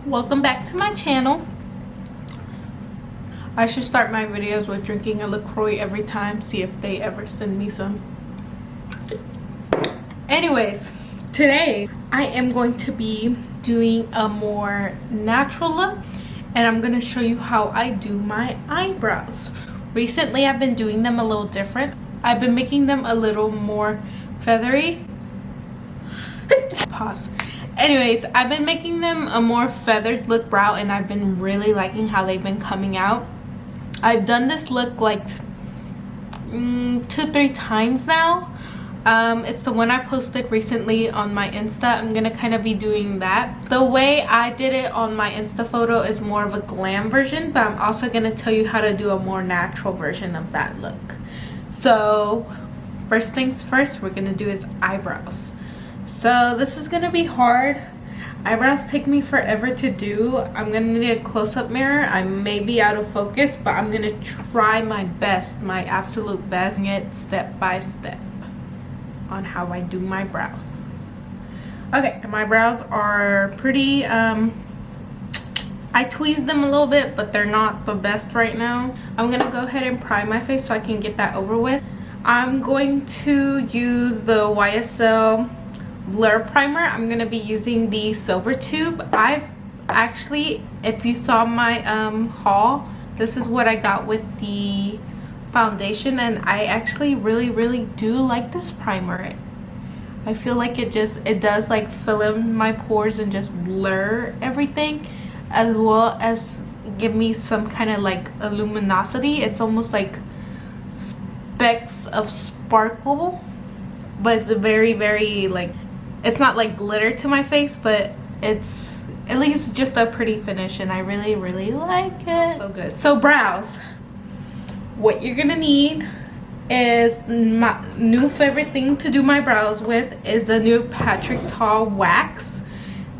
Welcome back to my channel. I should start my videos with drinking a LaCroix every time, see if they ever send me some. Anyways, today I am going to be doing a more natural look, and I'm going to show you how I do my eyebrows. Recently I've been doing them a little different. I've been making them a little more feathery. Pause. Anyways, I've been making them a more feathered look brow, and I've been really liking how they've been coming out. I've done this look like 2-3 times now. It's the one I posted recently on my Insta. I'm gonna kind of be doing that. The way I did it on my Insta photo is more of a glam version, but I'm also gonna tell you how to do a more natural version of that look. So first things first, we're gonna do is eyebrows. So this is gonna be hard. Eyebrows take me forever to do. I'm gonna need a close-up mirror. I may be out of focus, but I'm gonna try my best, my absolute best, get step by step on how I do my brows. Okay, my brows are pretty, I tweezed them a little bit, but they're not the best right now. I'm gonna go ahead and prime my face so I can get that over with. I'm going to use the YSL Blur Primer. I'm gonna be using the silver tube. I've actually, if you saw my haul, this is what I got with the foundation, and I actually really do like this primer. I feel like it does like fill in my pores and just blur everything, as well as give me some kind of like luminosity. It's almost like specks of sparkle, but it's very like, it's not like glitter to my face, but it leaves just a pretty finish, and I really like it. So good. So brows, what you're gonna need is my new favorite thing to do my brows with is the new Patrick Ta wax.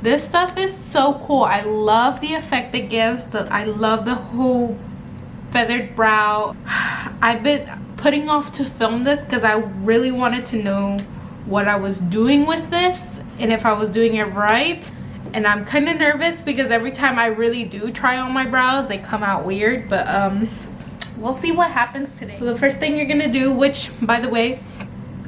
This stuff is so cool. I love the effect it gives. I love the whole feathered brow. I've been putting off to film this because I really wanted to know what I was doing with this and if I was doing it right. And I'm kind of nervous because every time I really do try on my brows, they come out weird, but we'll see what happens today. So the first thing you're gonna do, which by the way,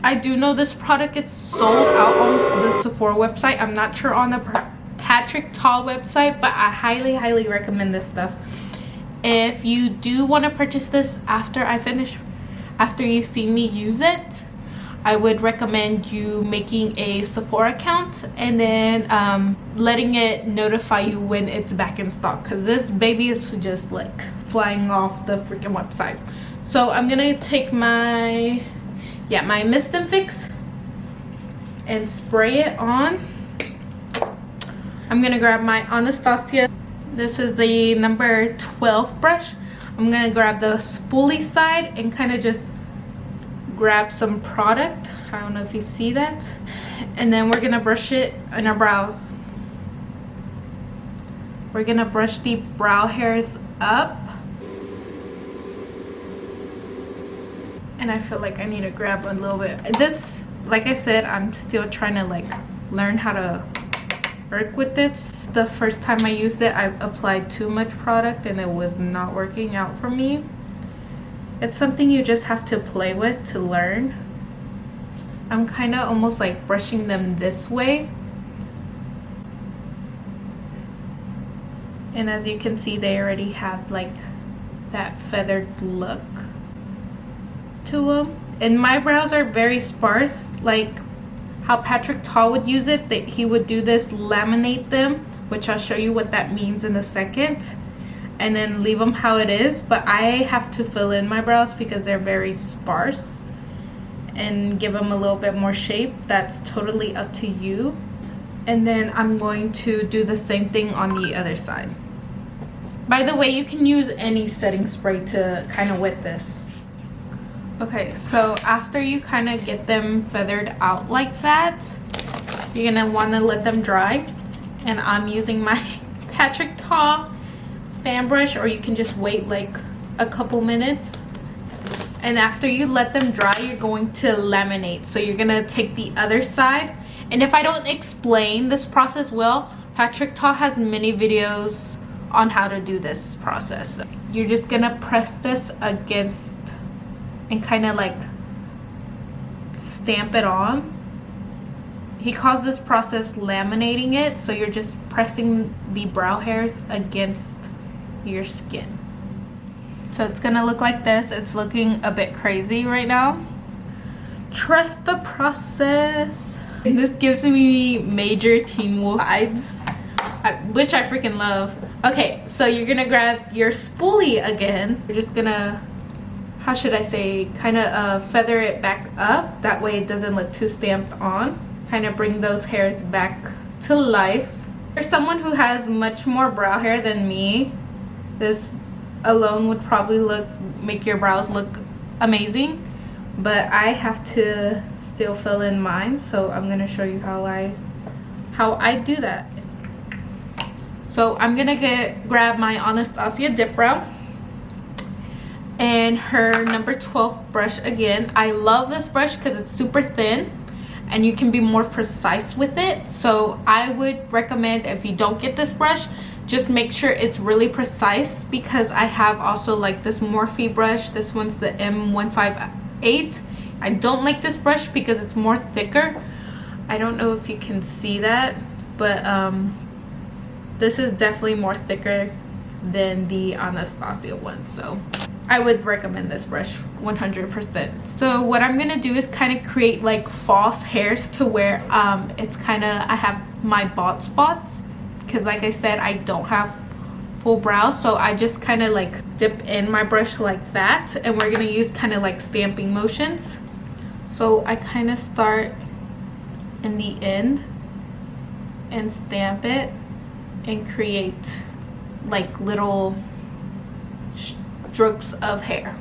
I do know this product is sold out on the Sephora website. I'm not sure on the Patrick Ta website, but I highly recommend this stuff. If you do want to purchase this after you see me use it, I would recommend you making a Sephora account and then letting it notify you when it's back in stock, because this baby is just like flying off the freaking website. So I'm gonna take my Mist and Fix and spray it on. I'm gonna grab my Anastasia. This is the number 12 brush. I'm gonna grab the spoolie side and kind of just grab some product. I don't know if you see that. And then we're gonna brush it on our brows. We're gonna brush the brow hairs up. And I feel like I need to grab a little bit. This, like I said, I'm still trying to like learn how to work with it. The first time I used it, I applied too much product and it was not working out for me. It's something you just have to play with to learn. I'm kind of almost like brushing them this way. And as you can see, they already have like that feathered look to them. And my brows are very sparse, like how Patrick Ta would use it. He would do this, laminate them, which I'll show you what that means in a second, and then leave them how it is. But I have to fill in my brows because they're very sparse and give them a little bit more shape. That's totally up to you. And then I'm going to do the same thing on the other side. By the way, you can use any setting spray to kind of wet this. Okay, so after you kind of get them feathered out like that, you're gonna want to let them dry. And I'm using my Patrick Ta fan brush, or you can just wait like a couple minutes. And after you let them dry, you're going to laminate. So you're gonna take the other side, and if I don't explain this process well, Patrick Ta has many videos on how to do this process. You're just gonna press this against and kind of like stamp it on. He calls this process laminating it, so you're just pressing the brow hairs against your skin. So it's gonna look like this. It's looking a bit crazy right now. Trust the process. And this gives me major Teen Wolf vibes, which I freaking love. Okay, so you're gonna grab your spoolie again. You're just gonna, how should I say, kind of feather it back up. That way it doesn't look too stamped on. Kind of bring those hairs back to life. For someone who has much more brow hair than me, this alone would probably make your brows look amazing. But I have to still fill in mine, so I'm gonna show you how I do that. So I'm gonna grab my Anastasia dip brow and her number 12 brush again. I love this brush because it's super thin and you can be more precise with it. So I would recommend, if you don't get this brush, just make sure it's really precise, because I have also like this Morphe brush. This one's the M158. I don't like this brush because it's more thicker. I don't know if you can see that, but this is definitely more thicker than the Anastasia one, so I would recommend this brush 100%. So what I'm gonna do is kind of create like false hairs to where it's kind of, I have my bald spots, because like I said, I don't have full brows, so I just kind of like dip in my brush like that, and we're gonna use kind of like stamping motions. So I kind of start in the end and stamp it and create like little strokes of hair.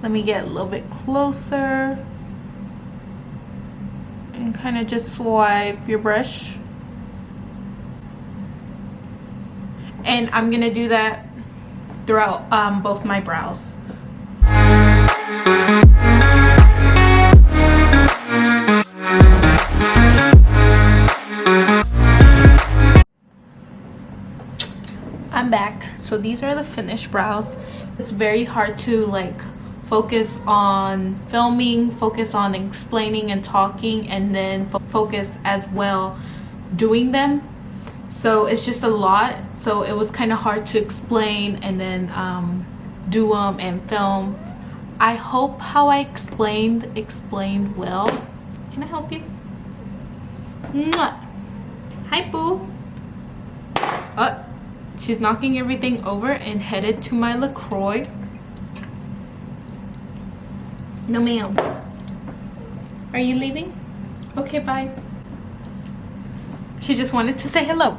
Let me get a little bit closer and kind of just swipe your brush. And I'm gonna do that throughout both my brows. I'm back. So these are the finished brows. It's very hard to like focus on filming, focus on explaining and talking, and then focus as well doing them. So it's just a lot. So it was kind of hard to explain and then do them and film. I hope how I explained well. Can I help you? Mwah. Hi, boo. She's knocking everything over and headed to my LaCroix. No, ma'am. Are you leaving? Okay, bye. She just wanted to say hello.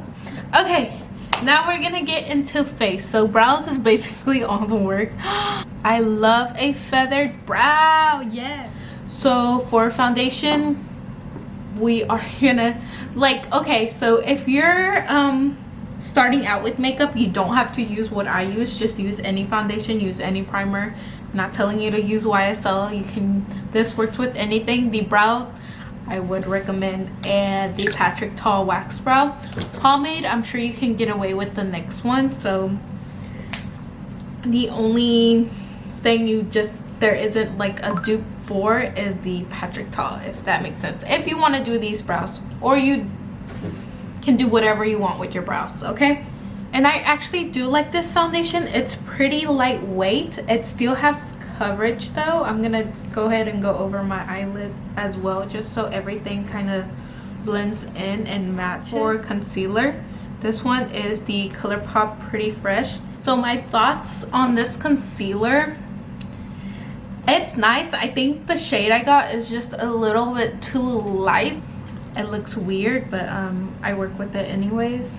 Okay, now we're gonna get into face. So brows is basically all the work. I love a feathered brow. Yeah. So for foundation, we are gonna okay, so if you're starting out with makeup, you don't have to use what I use. Just use any foundation, use any primer. I'm not telling you to use YSL. You can, this works with anything. The brows, I would recommend, and the Patrick Ta wax brow pomade. I'm sure you can get away with the next one. So the only thing there isn't like a dupe for is the Patrick Ta, if that makes sense. If you want to do these brows, or you can do whatever you want with your brows, okay? And I actually do like this foundation. It's pretty lightweight. It still has coverage though. I'm gonna go ahead and go over my eyelid as well, just so everything kind of blends in and matches. For concealer, this one is the ColourPop Pretty Fresh. So my thoughts on this concealer, it's nice. I think the shade I got is just a little bit too light. It looks weird, but I work with it anyways.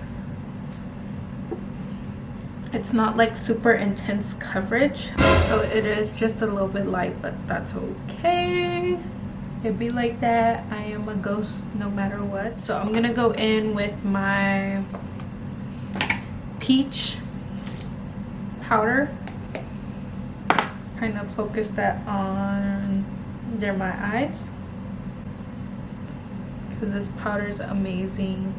It's not like super intense coverage, so it is just a little bit light, but that's okay. It'd be like that. I am a ghost no matter what. So I'm gonna go in with my peach powder, kind of focus that on under my eyes, because this powder is amazing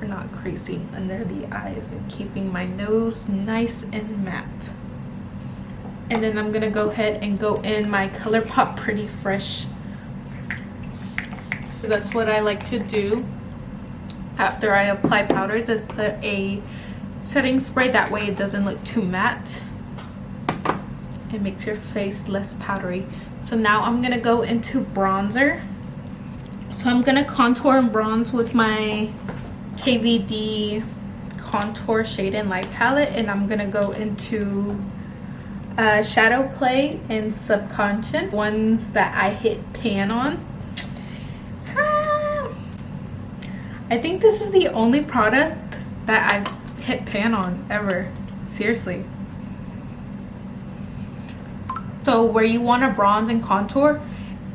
for not creasing under the eyes and keeping my nose nice and matte. And then I'm gonna go ahead and go in my ColourPop Pretty Fresh. So that's what I like to do after I apply powders, is put a setting spray. That way it doesn't look too matte. It makes your face less powdery. So now I'm gonna go into bronzer. So I'm gonna contour and bronze with my KVD Contour Shade and Light palette, and I'm gonna go into Shadow Play and Subconscious, ones that I hit pan on. I think this is the only product that I've hit pan on ever, seriously. So where you want to bronze and contour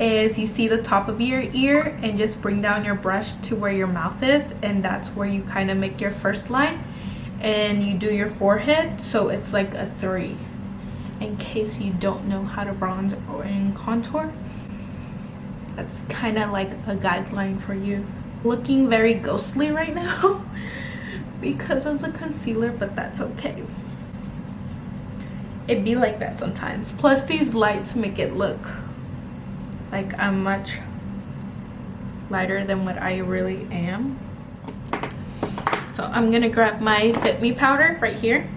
is, you see the top of your ear and just bring down your brush to where your mouth is, and that's where you kind of make your first line, and you do your forehead, so it's like a 3. In case you don't know how to bronze and contour, that's kind of like a guideline for you. Looking very ghostly right now because of the concealer, but that's okay. It be like that sometimes. Plus these lights make it look like I'm much lighter than what I really am. So I'm gonna grab my Fit Me powder right here,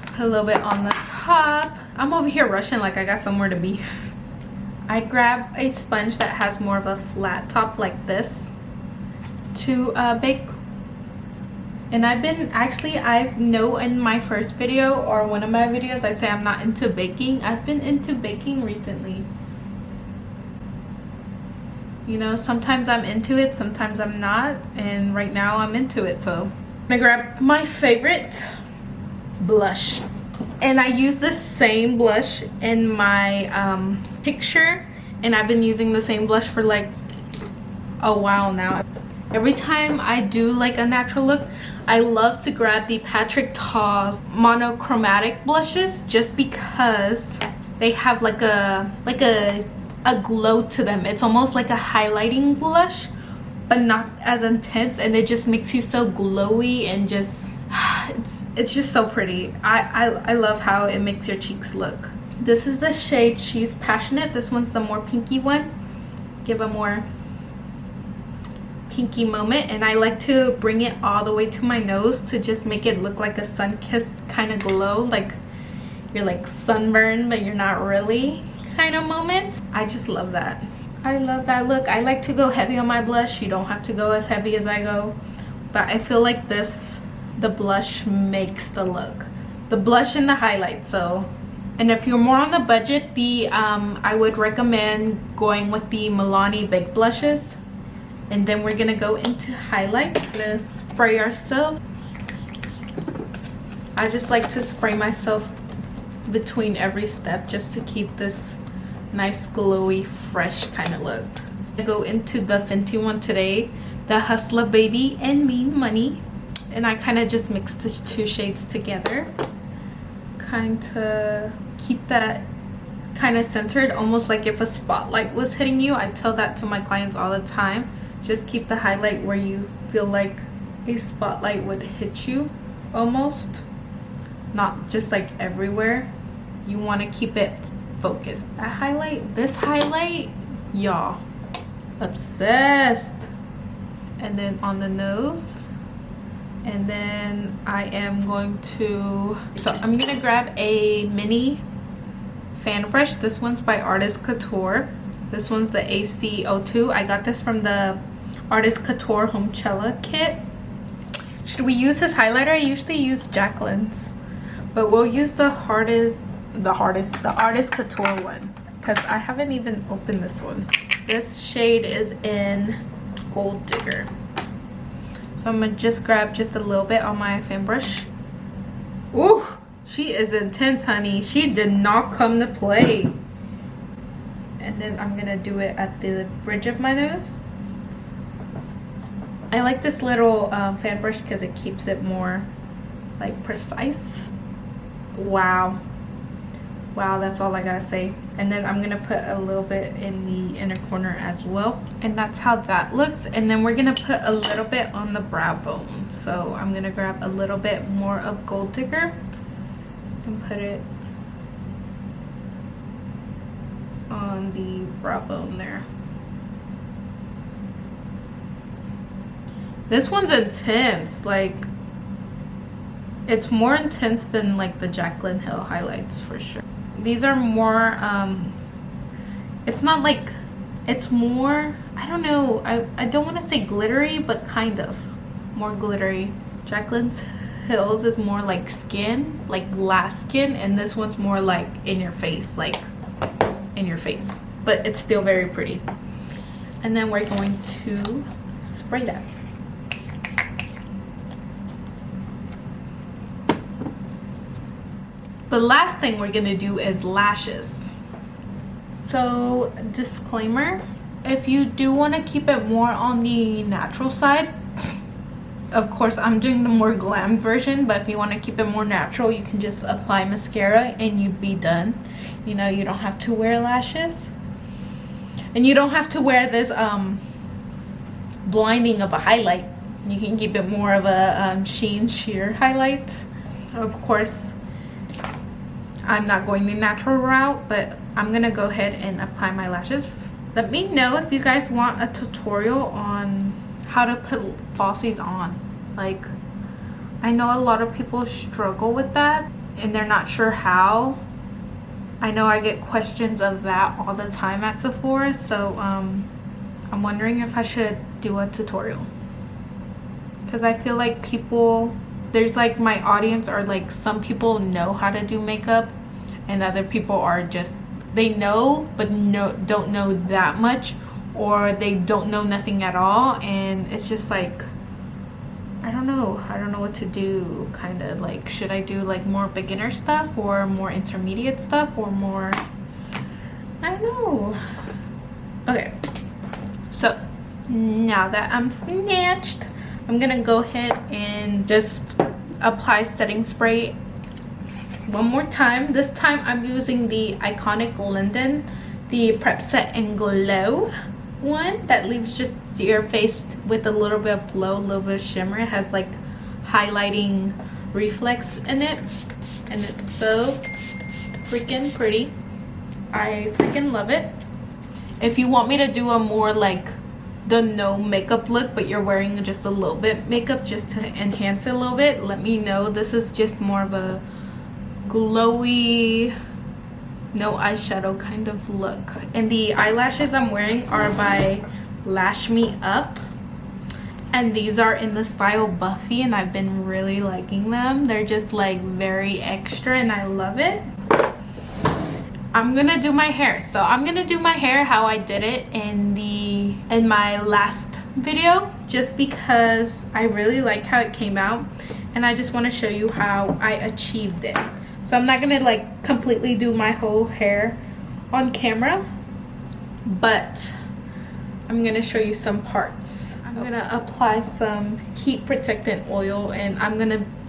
put a little bit on the top. I'm over here rushing like I got somewhere to be. I grab a sponge that has more of a flat top like this to bake. And I know in my first video or one of my videos I say I'm not into baking. I've been into baking recently. You know, sometimes I'm into it, sometimes I'm not, and right now I'm into it. So I'm gonna grab my favorite blush, and I use the same blush in my picture, and I've been using the same blush for like a while now. Every time I do like a natural look, I love to grab the Patrick Ta's monochromatic blushes, just because they have like a glow to them. It's almost like a highlighting blush, but not as intense, and it just makes you so glowy and just it's just so pretty. I love how it makes your cheeks look. This is the shade She's Passionate. This one's the more pinky one. Give a more pinky moment, and I like to bring it all the way to my nose to just make it look like a sun-kissed kind of glow, like you're like sunburned but you're not really kind of moment. I just love that. I love that look. I like to go heavy on my blush. You don't have to go as heavy as I go, but I feel like the blush makes the look, the blush and the highlight. So, and if you're more on the budget, I would recommend going with the Milani Baked blushes. And then we're gonna go into highlights. Let's spray ourselves. I just like to spray myself between every step just to keep this nice glowy fresh kind of look. I go into the Fenty one today, the Hustler Baby and Mean Money, and I kind of just mix these two shades together, kind of keep that kind of centered, almost like if a spotlight was hitting you. I tell that to my clients all the time. Just keep the highlight where you feel like a spotlight would hit you, almost, not just like everywhere. You want to keep it focused. This highlight, y'all, obsessed. And then on the nose, and then I am going to, so I'm gonna grab a mini fan brush. This one's by Artist Couture. This one's the AC02. I got this from the Artist Couture Homecella kit. Should we use his highlighter? I usually use Jacqueline's, but we'll use the Artist Couture one, because I haven't even opened this one. This shade is in Gold Digger. So I'm gonna just grab just a little bit on my fan brush. Ooh, she is intense, honey. She did not come to play. And then I'm gonna do it at the bridge of my nose. I like this little fan brush because it keeps it more like precise. Wow, Wow, that's all I gotta say. And then I'm gonna put a little bit in the inner corner as well. And that's how that looks. And then we're gonna put a little bit on the brow bone. So I'm gonna grab a little bit more of Gold Digger and put it on the brow bone there. This one's intense. Like, it's more intense than like the Jaclyn Hill highlights for sure. These are more it's not like, it's more, I don't know, I don't want to say glittery, but kind of more glittery. Jaclyn Hill's is more like skin, like glass skin, and this one's more like in your face, like in your face, but it's still very pretty. And then we're going to spray that. The last thing we're gonna do is lashes. So disclaimer, if you do want to keep it more on the natural side, of course I'm doing the more glam version, but if you want to keep it more natural, you can just apply mascara and you'd be done. You know, you don't have to wear lashes, and you don't have to wear this blinding of a highlight. You can keep it more of a sheen sheer highlight. Of course I'm not going the natural route, but I'm gonna go ahead and apply my lashes. Let me know if you guys want a tutorial on how to put falsies on. Like, I know a lot of people struggle with that and they're not sure how. I know I get questions of that all the time at Sephora, so I'm wondering if I should do a tutorial, because I feel like people, there's like, my audience are like, some people know how to do makeup and other people are just, they know but don't know that much, or they don't know nothing at all, and it's just like, I don't know what to do. Kind of like, should I do like more beginner stuff or more intermediate stuff or more, I don't know. Okay, so now that I'm snatched, I'm gonna go ahead and just apply setting spray one more time. This time I'm using the Iconic Linden, the Prep Set and Glow one that leaves just your face with a little bit of glow, a little bit of shimmer. It has like highlighting reflex in it, and it's so freaking pretty. I freaking love it. If you want me to do a more like the no makeup look, but you're wearing just a little bit makeup just to enhance it a little bit, let me know. This is just more of a glowy, no eyeshadow kind of look. And the eyelashes I'm wearing are by Lash Me Up, and these are in the style Buffy, and I've been really liking them. They're just like very extra and I love it. I'm gonna do my hair. So I'm gonna do my hair how I did it in my last video, just because I really like how it came out and I just want to show you how I achieved it. So I'm not gonna like completely do my whole hair on camera, but I'm gonna show you some parts. I'm gonna apply some heat protectant oil, and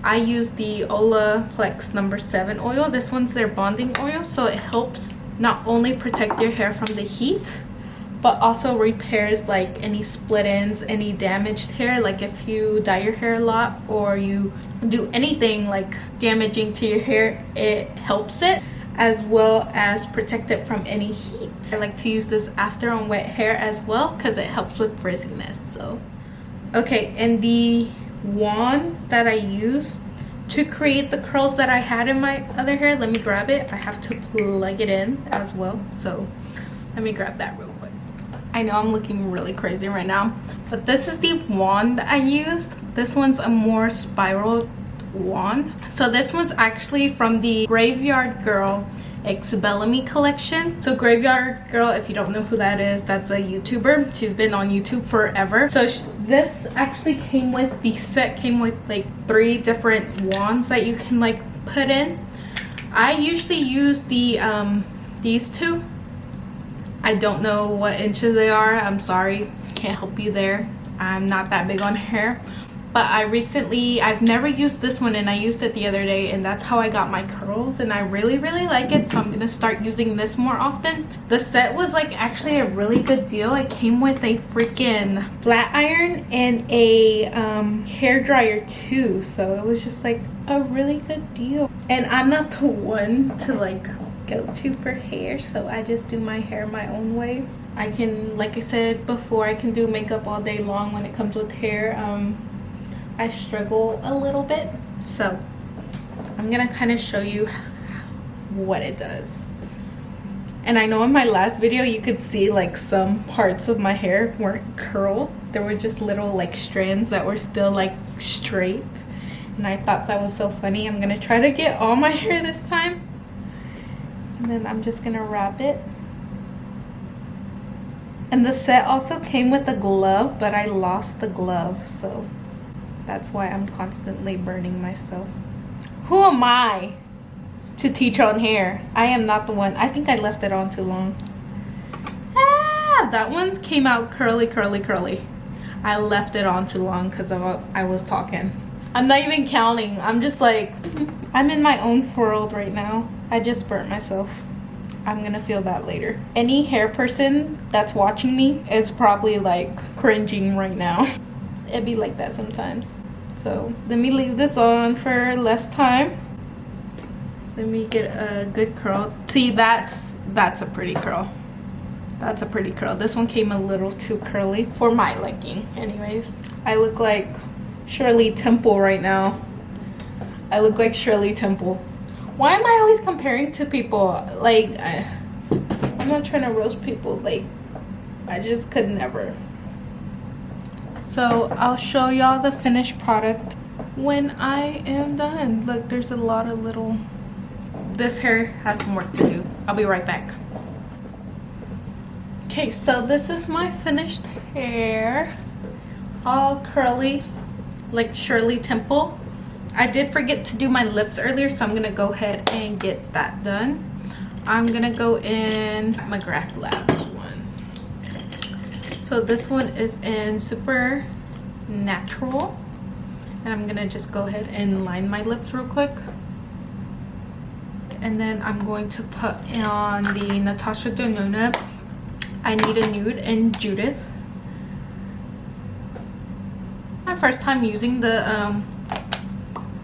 I use the Olaplex No. 7 oil. This one's their bonding oil, so it helps not only protect your hair from the heat, but also repairs like any split ends, any damaged hair. Like if you dye your hair a lot or you do anything like damaging to your hair, it helps it, as well as protect it from any heat. I like to use this after on wet hair as well because it helps with frizziness. So okay, and the wand that I used to create the curls that I had in my other hair, let me grab it. I have to plug it in as well, so let me grab that real quick. I know I'm looking really crazy right now, but this is the wand that I used. This one's a more spiral wand. So this one's actually from the Graveyard Girl X Bellamy collection. So Graveyard Girl, if you don't know who that is, that's a YouTuber. She's been on YouTube forever. So this actually came with, the set came with like 3 different wands that you can like put in. I usually use the these 2. I don't know what inches they are. I'm sorry, can't help you there. I'm not that big on hair, but I've never used this one, and I used it the other day, and that's how I got my curls, and I really like it, so I'm gonna start using this more often. The set was like actually a really good deal. It came with a freaking flat iron and a hair dryer too, so it was just like a really good deal. And I'm not the one to like go to for hair, so I just do my hair my own way. I can, like I said before, I can do makeup all day long. When it comes with hair, I struggle a little bit, so I'm gonna kind of show you what it does. And I know in my last video you could see like some parts of my hair weren't curled. There were just little like strands that were still like straight, and I thought that was so funny. I'm gonna try to get all my hair this time, and then I'm just gonna wrap it. And the set also came with a glove, but I lost the glove, so that's why I'm constantly burning myself. Who am I to teach on hair? I am not the one. I think I left it on too long. Ah, that one came out curly. I left it on too long because I was talking. I'm not even counting. I'm just like, I'm in my own world right now. I just burnt myself. I'm gonna feel that later. Any hair person that's watching me is probably like cringing right now. It'd be like that sometimes. So let me leave this on for less time. Let me get a good curl. See, that's a pretty curl. That's a pretty curl. This one came a little too curly for my liking. Anyways, I look like Shirley Temple right now. I look like Shirley Temple. Why am I always comparing to people? Like, I'm not trying to roast people. Like, I just could never. So I'll show y'all the finished product when I am done. Look, there's a lot of little... This hair has some work to do. I'll be right back. Okay, so this is my finished hair. All curly, like Shirley Temple. I did forget to do my lips earlier, so I'm gonna go ahead and get that done. I'm gonna go in my Graph Labs one. So this one is in Super Natural, and I'm gonna just go ahead and line my lips real quick. And then I'm going to put on the Natasha Denona I Need a Nude and Judith. My first time using the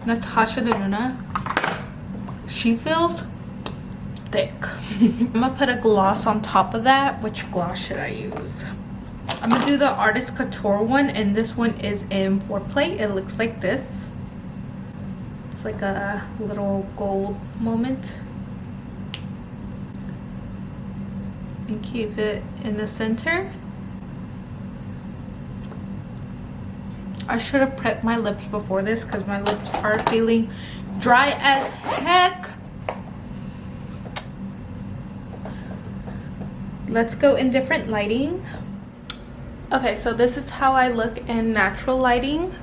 Natasha Denona. She feels thick. I'm gonna put a gloss on top of that. Which gloss should I use? I'm gonna do the Artist Couture one, and this one is in Foreplay. It looks like this. It's like a little gold moment. And keep it in the center. I should have prepped my lips before this because my lips are feeling dry as heck. Let's go in different lighting. Okay, so this is how I look in natural lighting.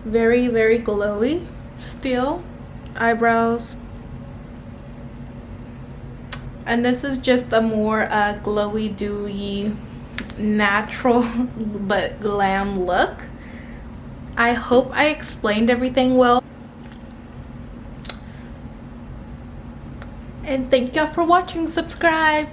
Very glowy still. Eyebrows. And this is just a more glowy, dewy, natural but glam look. I hope I explained everything well. And thank y'all for watching. Subscribe.